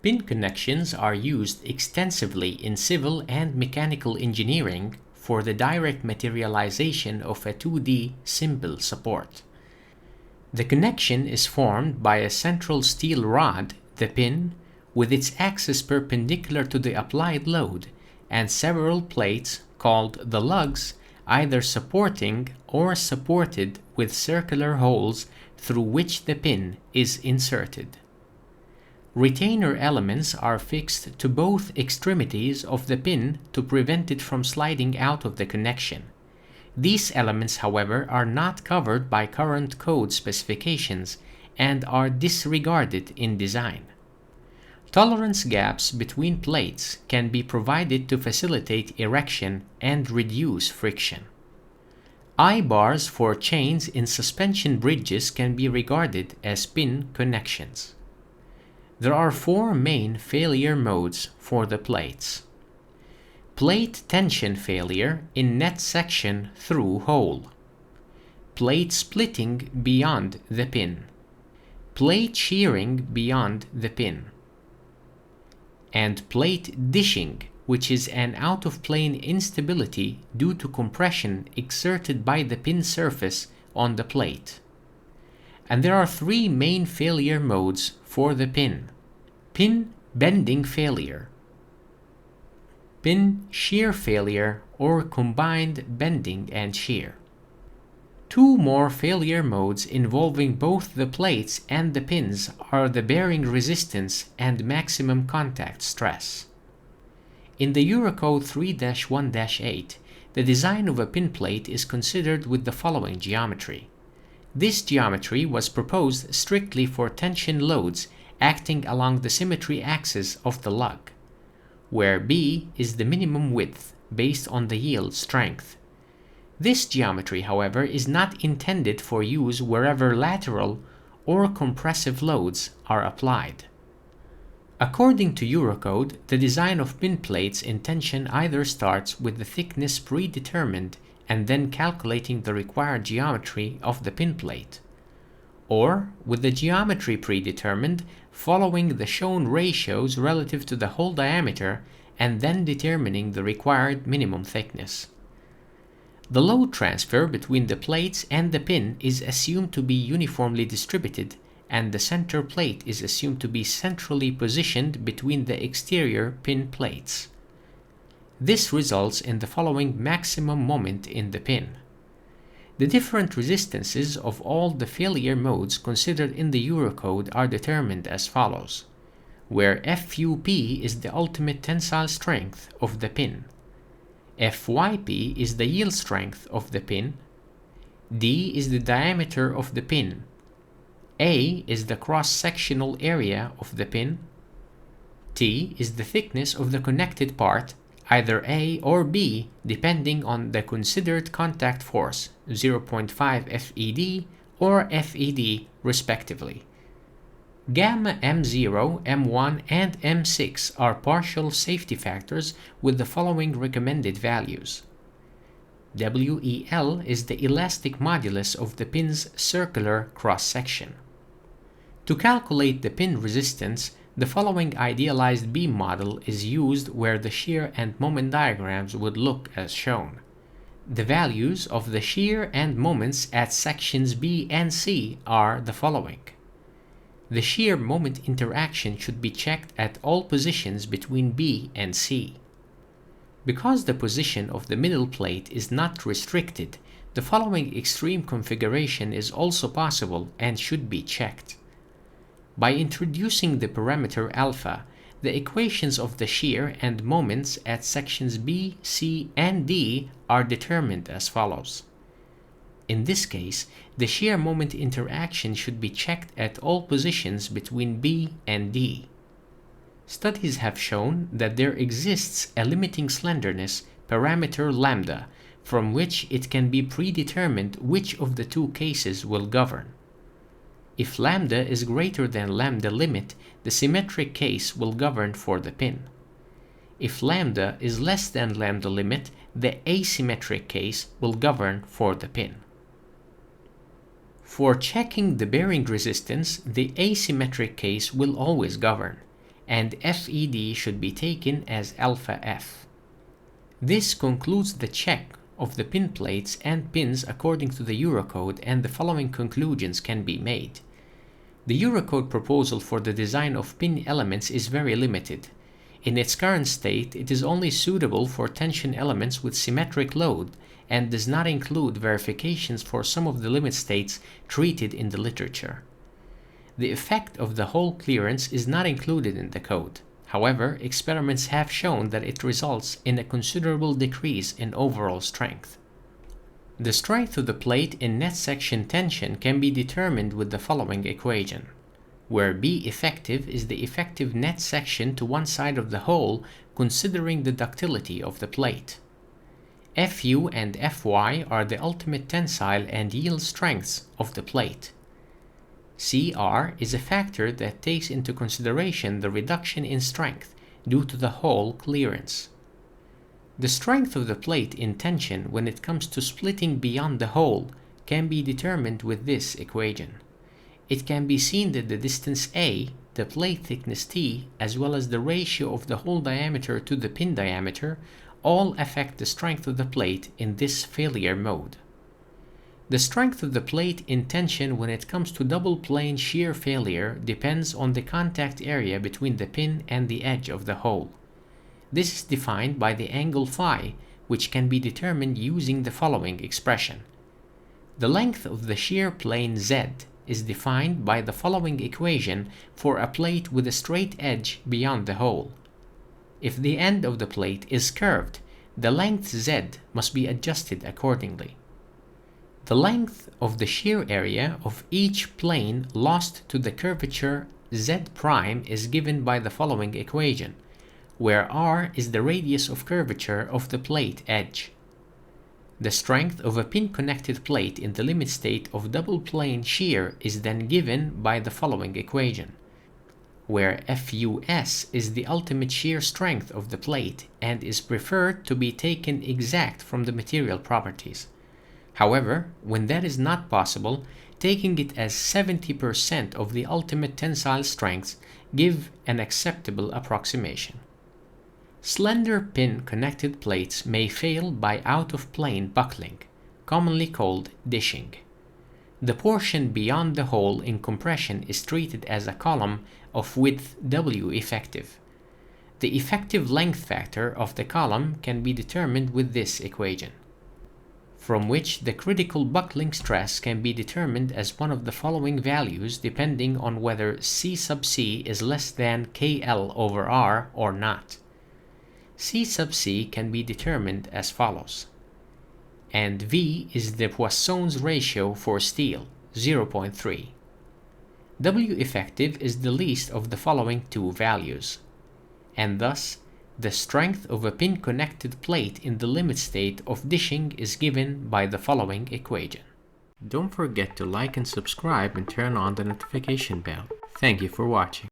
Pin connections are used extensively in civil and mechanical engineering for the direct materialization of a 2D simple support. The connection is formed by a central steel rod, the pin, with its axis perpendicular to the applied load, and several plates, called the lugs, either supporting or supported with circular holes through which the pin is inserted. Retainer elements are fixed to both extremities of the pin to prevent it from sliding out of the connection. These elements, however, are not covered by current code specifications and are disregarded in design. Tolerance gaps between plates can be provided to facilitate erection and reduce friction. I-bars for chains in suspension bridges can be regarded as pin connections. There are four main failure modes for the plates. Plate tension failure in net section through hole. Plate splitting beyond the pin. Plate shearing beyond the pin. And plate dishing, which is an out-of-plane instability due to compression exerted by the pin surface on the plate. And there are three main failure modes for the pin. Pin bending failure, pin shear failure, or combined bending and shear. Two more failure modes involving both the plates and the pins are the bearing resistance and maximum contact stress. In the Eurocode 3-1-8, the design of a pin plate is considered with the following geometry. This geometry was proposed strictly for tension loads acting along the symmetry axis of the lug, where B is the minimum width based on the yield strength. This geometry, however, is not intended for use wherever lateral or compressive loads are applied. According to Eurocode, the design of pin plates in tension either starts with the thickness predetermined and then calculating the required geometry of the pin plate, or with the geometry predetermined following the shown ratios relative to the hole diameter and then determining the required minimum thickness. The load transfer between the plates and the pin is assumed to be uniformly distributed, and the center plate is assumed to be centrally positioned between the exterior pin plates. This results in the following maximum moment in the pin. The different resistances of all the failure modes considered in the Eurocode are determined as follows, where FUP is the ultimate tensile strength of the pin, FYP is the yield strength of the pin, D is the diameter of the pin, A is the cross-sectional area of the pin, T is the thickness of the connected part, either A or B depending on the considered contact force, 0.5 FED or FED respectively. Gamma M0, M1, and M6 are partial safety factors with the following recommended values. WEL is the elastic modulus of the pin's circular cross-section. To calculate the pin resistance, the following idealized beam model is used where the shear and moment diagrams would look as shown. The values of the shear and moments at sections B and C are the following. The shear moment interaction should be checked at all positions between B and C. Because the position of the middle plate is not restricted, the following extreme configuration is also possible and should be checked. By introducing the parameter alpha, the equations of the shear and moments at sections B, C, and D are determined as follows. In this case, the shear moment interaction should be checked at all positions between B and D. Studies have shown that there exists a limiting slenderness parameter lambda, from which it can be predetermined which of the two cases will govern. If lambda is greater than lambda limit, the symmetric case will govern for the pin. If lambda is less than lambda limit, the asymmetric case will govern for the pin. For checking the bearing resistance, the asymmetric case will always govern, and FED should be taken as alpha F. This concludes the check of the pin plates and pins according to the Eurocode, and the following conclusions can be made. The Eurocode proposal for the design of pin elements is very limited. In its current state, it is only suitable for tension elements with symmetric load and does not include verifications for some of the limit states treated in the literature. The effect of the hole clearance is not included in the code. However, experiments have shown that it results in a considerable decrease in overall strength. The strength of the plate in net section tension can be determined with the following equation, where B effective is the effective net section to one side of the hole considering the ductility of the plate. Fu and Fy are the ultimate tensile and yield strengths of the plate. Cr is a factor that takes into consideration the reduction in strength due to the hole clearance. The strength of the plate in tension when it comes to splitting beyond the hole can be determined with this equation. It can be seen that the distance A, the plate thickness T, as well as the ratio of the hole diameter to the pin diameter all affect the strength of the plate in this failure mode. The strength of the plate in tension when it comes to double plane shear failure depends on the contact area between the pin and the edge of the hole. This is defined by the angle phi, which can be determined using the following expression. The length of the shear plane Z is defined by the following equation for a plate with a straight edge beyond the hole. If the end of the plate is curved, the length Z must be adjusted accordingly. The length of the shear area of each plane lost to the curvature Z' is given by the following equation, where R is the radius of curvature of the plate edge. The strength of a pin-connected plate in the limit state of double plane shear is then given by the following equation, where FUS is the ultimate shear strength of the plate and is preferred to be taken exact from the material properties. However, when that is not possible, taking it as 70% of the ultimate tensile strength give an acceptable approximation. Slender pin-connected plates may fail by out-of-plane buckling, commonly called dishing. The portion beyond the hole in compression is treated as a column of width W effective. The effective length factor of the column can be determined with this equation, from which the critical buckling stress can be determined as one of the following values depending on whether C sub C is less than KL over R or not. C sub C can be determined as follows, and V is the Poisson's ratio for steel, 0.3. W effective is the least of the following two values, and thus the strength of a pin-connected plate in the limit state of dishing is given by the following equation. Don't forget to like and subscribe and turn on the notification bell. Thank you for watching.